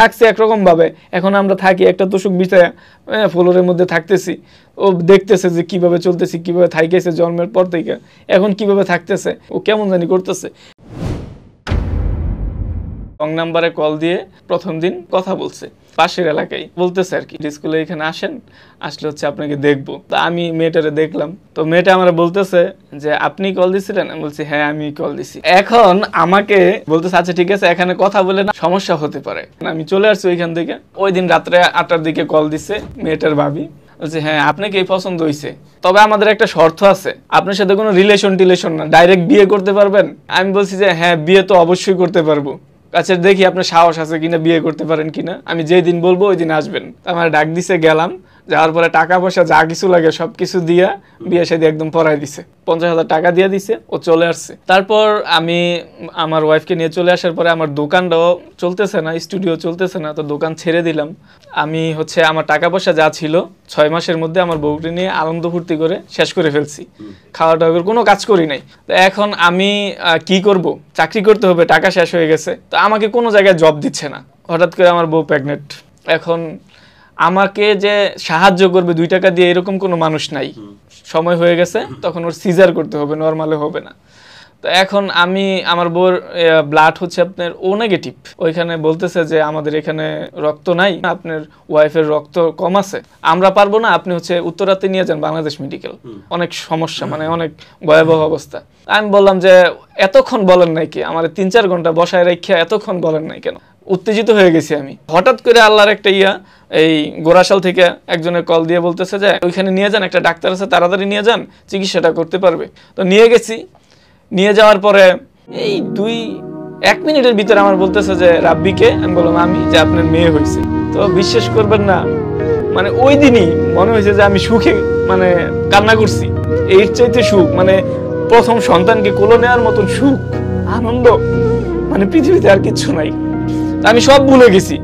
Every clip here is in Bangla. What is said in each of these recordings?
থাকছে একরকম ভাবে, এখন আমরা থাকি একটা তোষক বিছায়া ফ্লোরের মধ্যে থাকতেছি, ও দেখতেছে যে কিভাবে চলতেছি, কিভাবে থাইকেছে জন্মের পর থেকে এখন কিভাবে থাকতেছে, ও কেমন জানি করতেছে। রং নাম্বারে কল দিয়ে প্রথম দিন কথা বলছে, পাশের এলাকায় বলতেছে আর কি, স্কুলে এখানে আসেন, আসলে হচ্ছে আপনাকে দেখবো। তো আমি মেয়েটারে দেখলাম, তো মেয়েটা আমার বলতেছে যে আপনি কল দিছিলেন? আমি বলছি হ্যাঁ আমি কল দিছি। এখন আমাকে বলতেছে আচ্ছা ঠিক আছে, এখানে কথা বলে না সমস্যা হতে পারে। আমি চলে আসছি ওইখান থেকে। ওই দিন রাত্রে 8টার দিকে কল দিছে মেয়েটার ভাবি, বলছে হ্যাঁ আপনাকে পছন্দ হয়েছে, তবে আমাদের একটা শর্ত আছে, আপনার সাথে কোনো রিলেশন না, ডাইরেক্ট বিয়ে করতে পারবেন? আমি বলছি যে হ্যাঁ বিয়ে তো অবশ্যই করতে পারবো, আচ্ছা দেখি আপনার সাহস আছে কিনা, বিয়ে করতে পারেন কিনা, আমি যেই দিন বলবো ওই দিন আসবেন। আমার ডাক দিছে, গেলাম, যাওয়ার পরে টাকা পয়সা যা কিছু লাগে সবকিছু দিয়া বিয়ে শাদী একদম পড়াই দিছে, 50,000 টাকা দিয়ে দিছে, ও চলে আসছে। তারপর আমি আমার ওয়াইফকে নিয়ে চলে আসার পরে আমার দোকানটাও চলতেছে না, স্টুডিও চলতেছে না, তো দোকান ছেড়ে দিলাম। আমি হচ্ছে আমার টাকা পয়সা যা ছিল 6 মাসের মধ্যে আমার বউকে নিয়ে আনন্দ ফুর্তি করে শেষ করে ফেলছি, খাওয়া দাওয়ার কোনো কাজ করি নাই। তো এখন আমি কি করব, চাকরি করতে হবে, টাকা শেষ হয়ে গেছে, তো আমাকে কোনো জায়গায় জব দিচ্ছে না। হঠাৎ করে আমার বউ প্রেগনেন্ট, এখন আমাকে যে সাহায্য করবে 2 টাকা দিয়ে এরকম কোনো মানুষ নাই, সময় হয়ে গেছে, তখন ওর সিজার করতে হবে, নর্মালে হবে না। তো এখন আমি আমার বউর ব্লাড হচ্ছে আপনার ও নেগেটিভ, ওইখানে বলতেছে যে আমাদের এখানে রক্ত নাই, আপনার ওয়াইফের রক্ত কম আছে, আমরা পারবো না, আপনি হচ্ছে উত্তরাতে নিয়ে যান বাংলাদেশ মেডিকেল, অনেক সমস্যা, মানে অনেক ভয়াবহ অবস্থা। আমি বললাম যে এতক্ষণ বলেন নাই কি, আমার 3-4 ঘন্টা বসায় রেখে এতক্ষণ বলেন নাই কেন? উত্তেজিত হয়ে গেছি আমি। হঠাৎ করে আল্লাহর একটা এই গোরাশাল থেকে একজনের কল দিয়ে বলতেছে যে ওইখানে নিয়ে যান, একটা ডাক্তার আছে, তাড়াতাড়ি নিয়ে যান, চিকিৎসাটা করতে পারবে। তো নিয়ে গেছি, নিয়ে যাওয়ার পরে এই 1 মিনিটের ভিতরে আমার বলতেছে যে রাব্বিকে? আমি বললাম আমি, যে আপনার মেয়ে হয়েছে। তো বিশ্বাস করবেন না, মানে ওই দিনই মনে হয়েছে যে আমি সুখে মানে কান্না করছি, এর চাইতে সুখ, মানে প্রথম সন্তানকে কোলে নেওয়ার মতন সুখ, আনন্দ, মানে পৃথিবীতে আর কিচ্ছু নাই। আমি সব ভুলে গেছি।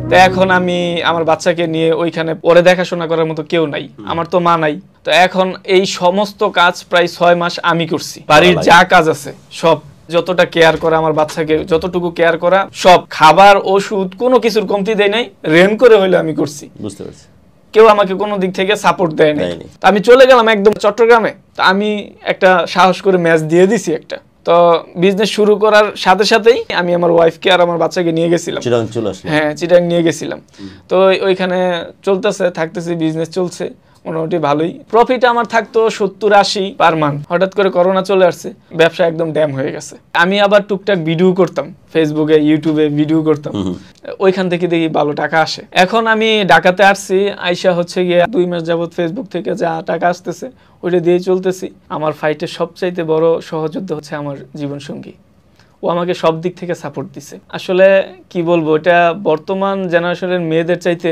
তো এখন আমি আমার বাচ্চাকে নিয়ে ওইখানে পরে দেখাশোনা করার মতো কেউ নাই, আমার তো মা নাই। তো এখন এই সমস্ত কাজ প্রায় 6 মাস আমি করছি, বাড়ির যা কাজ আছে সব, যতটা কেয়ার করা, আমার বাচ্চাকে যতটুকু কেয়ার করা, সব খাবার ওষুধ কোনো কিছুর কমতি দেয় নাই, রেন করে হইলে আমি করছি। বুঝতে পারছি, কেউ আমাকে কোনো দিক থেকে সাপোর্ট দেয় নাই। আমি চলে গেলাম একদম চট্টগ্রামে। তো আমি একটা সাহস করে ম্যাচ দিয়ে দিছি একটা। তো বিজনেস শুরু করার সাথে সাথেই আমি আমার ওয়াইফকে আর আমার বাচ্চাকে নিয়ে গেছিলাম, হ্যাঁ চিটাং নিয়ে গেছিলাম। তো ওইখানে চলতেছে, থাকতেছি, বিজনেস চলছে মোটামুটি ভালোই। প্রফিট আমার থাকতো 70-80 পার মান্থ। হঠাৎ করে করোনা চলে আসছে, ব্যবসা একদম ড্যাম হয়ে গেছে। আমি আবার টুকটাক ভিডিও করতাম, ফেসবুকে ইউটিউবে ভিডিও করতাম, ওইখান থেকে দেখি ভালো টাকা আসে। এখন আমি ঢাকাতে আসছি, আইসা হচ্ছে গিয়ে 2 মাস যাবত ফেসবুক থেকে যা টাকা আসতেছে ওইটা দিয়ে চলতেছি। আমার ফাইটের সবচাইতে বড় সহযোদ্ধা হচ্ছে আমার জীবনসঙ্গী, ও আমাকে সব দিক থেকে সাপোর্ট দিছে। আসলে কি বলবো, এটা বর্তমান জেনারেশনের মেয়েদের চাইতে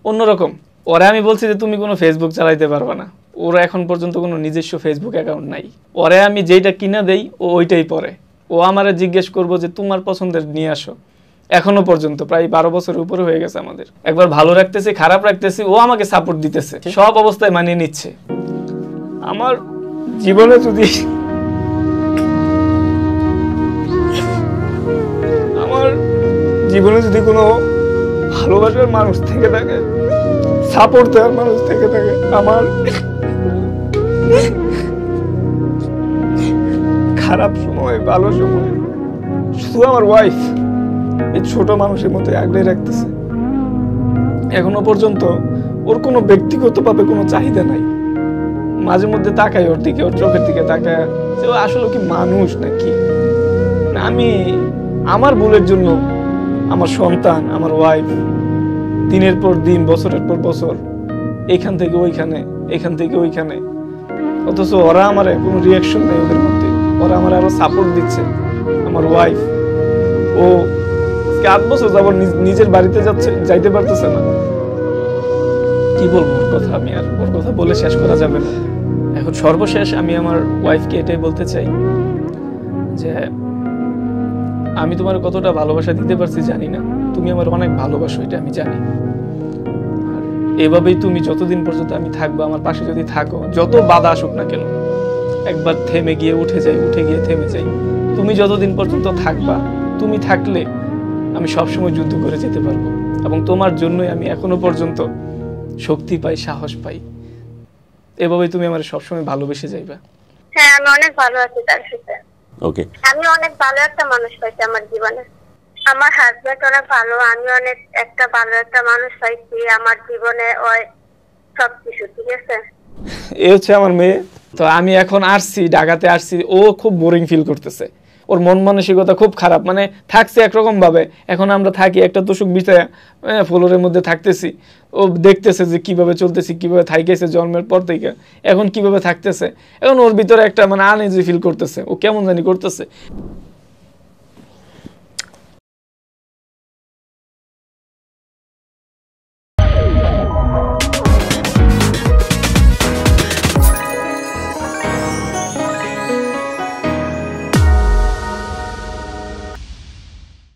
অন্যরকম। ওরা আমি বলছি যে তুমি কোনো ফেসবুক চালাইতে পারবে না, ওরা এখন পর্যন্ত কোনো নিজস্ব ফেসবুক অ্যাকাউন্ট নাই। ওরে আমি যেইটা কিনা দেই ও ওইটাই পরে। ও আমারে জিজ্ঞেস করবো যে তোমার পছন্দের নিয়ে আসো। এখনো পর্যন্ত প্রায় 12 বছরের উপরে হয়ে গেছে আমাদের। একবার ভালো রাখতেছি, খারাপ রাখতেছি, ও আমাকে সাপোর্ট দিতেছে, সব অবস্থায় মানিয়ে নিচ্ছে। আমার জীবনে যদি কোনো ভালোবাসার মানুষ থেকে থাকে, সাপোর্ট দেওয়ার মানুষ থেকে থাকে, আমার খারাপ সময় ভালো সময় শুধু আমার ওয়াইফ এই ছোট মানুষের মতো আগলে রাখতেছে। এখনো পর্যন্ত ওর কোনো ব্যক্তিগতভাবে কোনো চাহিদা নাই। মাঝে মধ্যে তাকাই ওর দিকে, ওর চোখের দিকে তাকায় যে ও আসলে কি মানুষ নাকি। আমি আমার ভুলের জন্য আমার সন্তান, আমার ওয়াইফ দিনের পর দিন, বছরের পর বছর এখান থেকে ওইখানে, এখান থেকে ওইখানে, অথচ ওরা আমার কোনো রিয়াকশন নেই ওদের মধ্যে। ওরা আমার আরো সাপোর্ট দিচ্ছে। আমার ওয়াইফ ও 8 বছর যাবত নিজের বাড়িতে যাইতে পারতেছে না। কি বলবো ওর কথা, আমি আর ওর কথা বলে শেষ করা যাবে না। এখন সর্বশেষ আমি আমার ওয়াইফকে এটাই বলতে চাই যে আমি তোমার কতটা ভালোবাসা দিতে পারছি জানি না, তুমি আমার অনেক ভালোবাসো এটা আমি জানি। আর এভাবেই তুমি যতদিন পর্যন্ত আমি থাকবো, আমার পাশে যদি থাকো, যত বাধা আসুক না কেন, একবার থেমে গিয়ে উঠে যাই, উঠে গিয়ে থেমে যাই। তুমি যতদিন পর্যন্ত থাকবা, তুমি থাকলে আমি সবসময় যুদ্ধ করে যেতে পারবো, এবং তোমার জন্যই আমি এখনো পর্যন্ত শক্তি পাই, সাহস পাই। এভাবেই তুমি আমার সবসময় ভালোবেসে যাইবা। হ্যাঁ, আমি অনেক ভালো আছি তার সাথে। ওকে, আমি অনেক ভালো একটা মানুষ পাইছি আমার জীবনে। আমার হাজবেন্ড অনেক ভালো, আমি অনেক একটা ভালো একটা মানুষ পাইছি আমার জীবনে। ওই সবকিছু ঠিক আছে। এ হচ্ছে আমার মেয়ে। তো আমি এখন আসছি, ঢাকাতে আসছি, ও খুব বোরিং ফিল করতেছে, ওর মন মানসিকতা খুব খারাপ, মানে থাকছে একরকম ভাবে, এখন আমরা থাকি একটা তোষক বিছায়া ফ্লোরের মধ্যে থাকতেছি, ও দেখতেছে যে কিভাবে চলতেছি, কিভাবে থাইকেছে জন্মের পর থেকে এখন কিভাবে থাকতেছে, এখন ওর ভিতরে একটা মানে আনইজি ফিল করতেছে, ও কেমন জানি করতেছে।